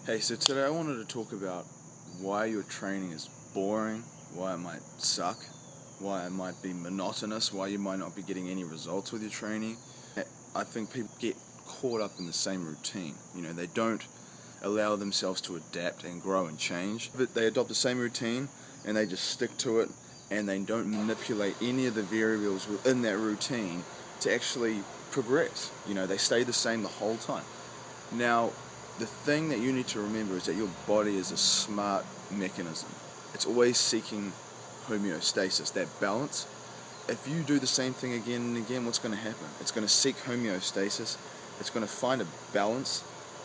Hey, so today I wanted to talk about why your training is boring, why it might suck, why it might be monotonous, why you might not be getting any results with your training. I think people get caught up in the same routine. They don't allow themselves to adapt and grow and change. But they adopt the same routine and they just stick to it, and they don't manipulate any of the variables within that routine to actually progress. They stay the same the whole time. Now, the thing that you need to remember is that your body is a smart mechanism. It's always seeking homeostasis, that balance. If you do the same thing again and again, what's going to happen? It's going to seek homeostasis. It's going to find a balance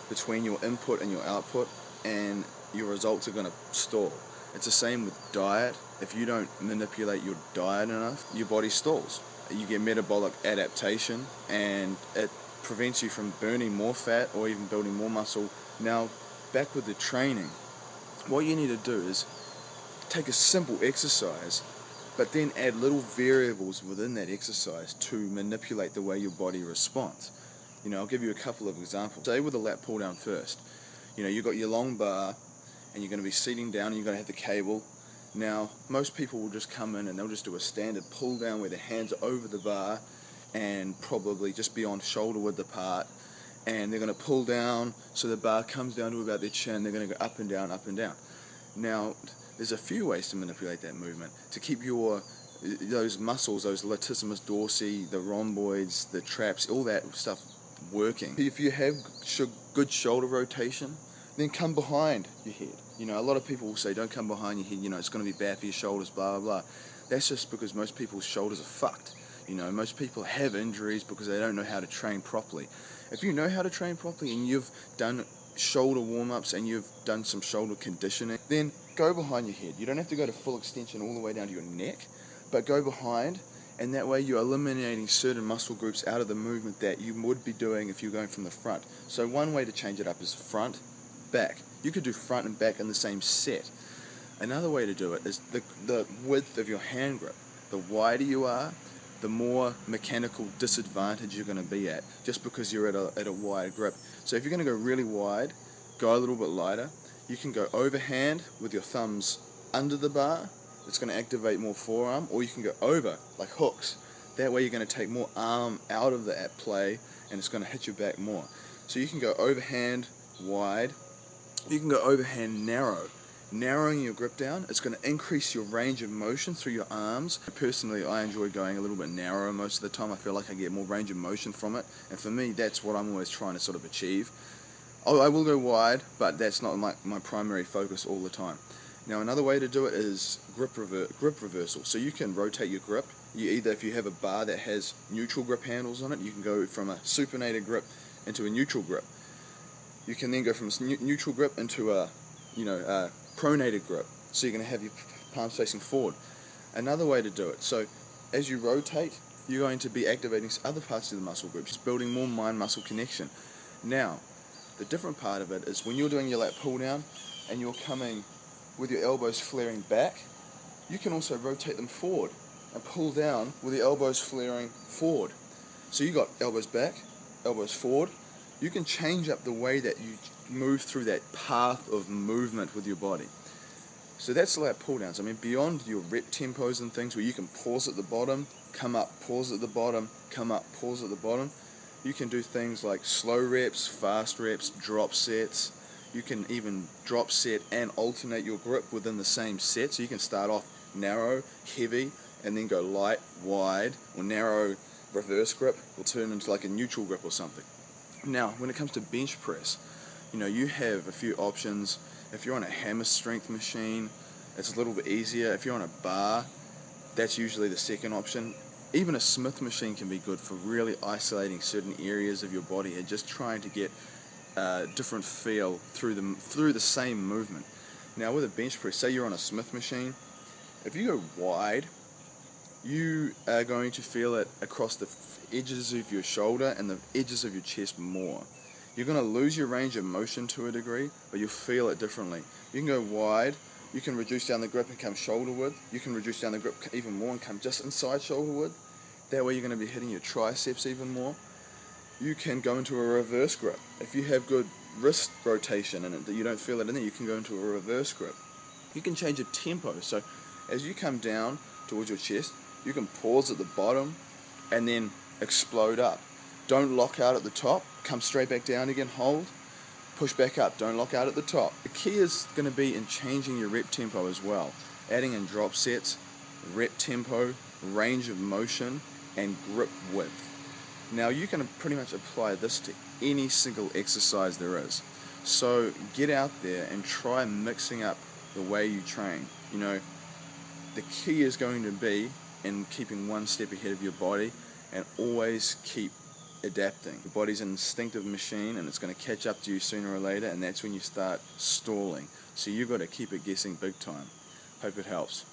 between your input and your output, and your results are going to stall. It's the same with diet. If you don't manipulate your diet enough, your body stalls. You get metabolic adaptation, and it prevents you from burning more fat or even building more muscle. Now, back with the training, what you need to do is take a simple exercise, but then add little variables within that exercise to manipulate the way your body responds. I'll give you a couple of examples. Say with a lat pull down first. You've got your long bar, and you're going to be sitting down, and you're going to have the cable. Now, most people will just come in and they'll just do a standard pull down where their hands are over the bar and probably just beyond shoulder width apart, and they're going to pull down so the bar comes down to about their chin. They're going to go up and down, up and down. Now, there's a few ways to manipulate that movement to keep those muscles, those latissimus dorsi, the rhomboids, the traps, all that stuff working. If you have good shoulder rotation, then come behind your head. A lot of people will say, don't come behind your head, it's going to be bad for your shoulders, blah, blah, blah. That's just because most people's shoulders are fucked. Most people have injuries because they don't know how to train properly. If you know how to train properly and you've done shoulder warm-ups and you've done some shoulder conditioning, then go behind your head. You don't have to go to full extension all the way down to your neck, but go behind, and that way you're eliminating certain muscle groups out of the movement that you would be doing if you're going from the front. So one way to change it up is front, back. You could do front and back in the same set. Another way to do it is the width of your hand grip. The wider you are, the more mechanical disadvantage you're going to be at, just because you're at a wide grip. So if you're going to go really wide, go a little bit lighter. You can go overhand with your thumbs under the bar. It's going to activate more forearm, or you can go over like hooks. That way you're going to take more arm out of the play, and it's going to hit your back more. So you can go overhand wide. You can go overhand narrow. Narrowing your grip down, it's going to increase your range of motion through your arms. Personally, I enjoy going a little bit narrower most of the time. I feel like I get more range of motion from it, and for me, that's what I'm always trying to sort of achieve. I will go wide, but that's not my primary focus all the time. Now, another way to do it is grip reversal. So you can rotate your grip. If you have a bar that has neutral grip handles on it, you can go from a supinated grip into a neutral grip. You can then go from a neutral grip into a pronated grip, so you're going to have your palms facing forward. Another way to do it, so as you rotate, you're going to be activating other parts of the muscle group, just building more mind-muscle connection. Now, the different part of it is when you're doing your lat pull down and you're coming with your elbows flaring back, you can also rotate them forward and pull down with your elbows flaring forward. So you got elbows back, elbows forward. You can change up the way that you move through that path of movement with your body. So that's lat pull downs. Beyond your rep tempos and things where you can pause at the bottom, come up, pause at the bottom, come up, pause at the bottom, you can do things like slow reps, fast reps, drop sets. You can even drop set and alternate your grip within the same set. So you can start off narrow, heavy, and then go light, wide, or narrow reverse grip, or turn into like a neutral grip or something. Now, when it comes to bench press, you have a few options. If you're on a hammer strength machine, it's a little bit easier. If you're on a bar, that's usually the second option. Even a Smith machine can be good for really isolating certain areas of your body and just trying to get a different feel through the same movement. Now, with a bench press, say you're on a Smith machine, if you go wide, you are going to feel it across the edges of your shoulder and the edges of your chest more. You're going to lose your range of motion to a degree, but you'll feel it differently. You can go wide, you can reduce down the grip and come shoulder width. You can reduce down the grip even more and come just inside shoulder width. That way you're going to be hitting your triceps even more. You can go into a reverse grip. If you have good wrist rotation in it that you don't feel it in there, you can go into a reverse grip. You can change your tempo. So as you come down towards your chest, you can pause at the bottom and then explode up. Don't lock out at the top, come straight back down again, hold, push back up, don't lock out at the top. The key is going to be in changing your rep tempo as well, adding in drop sets, rep tempo, range of motion, and grip width. Now you can pretty much apply this to any single exercise there is. So get out there and try mixing up the way you train. You know, the key is going to be in keeping one step ahead of your body and always keep adapting. Your body's an instinctive machine and it's going to catch up to you sooner or later, and that's when you start stalling. So you've got to keep it guessing big time. Hope it helps.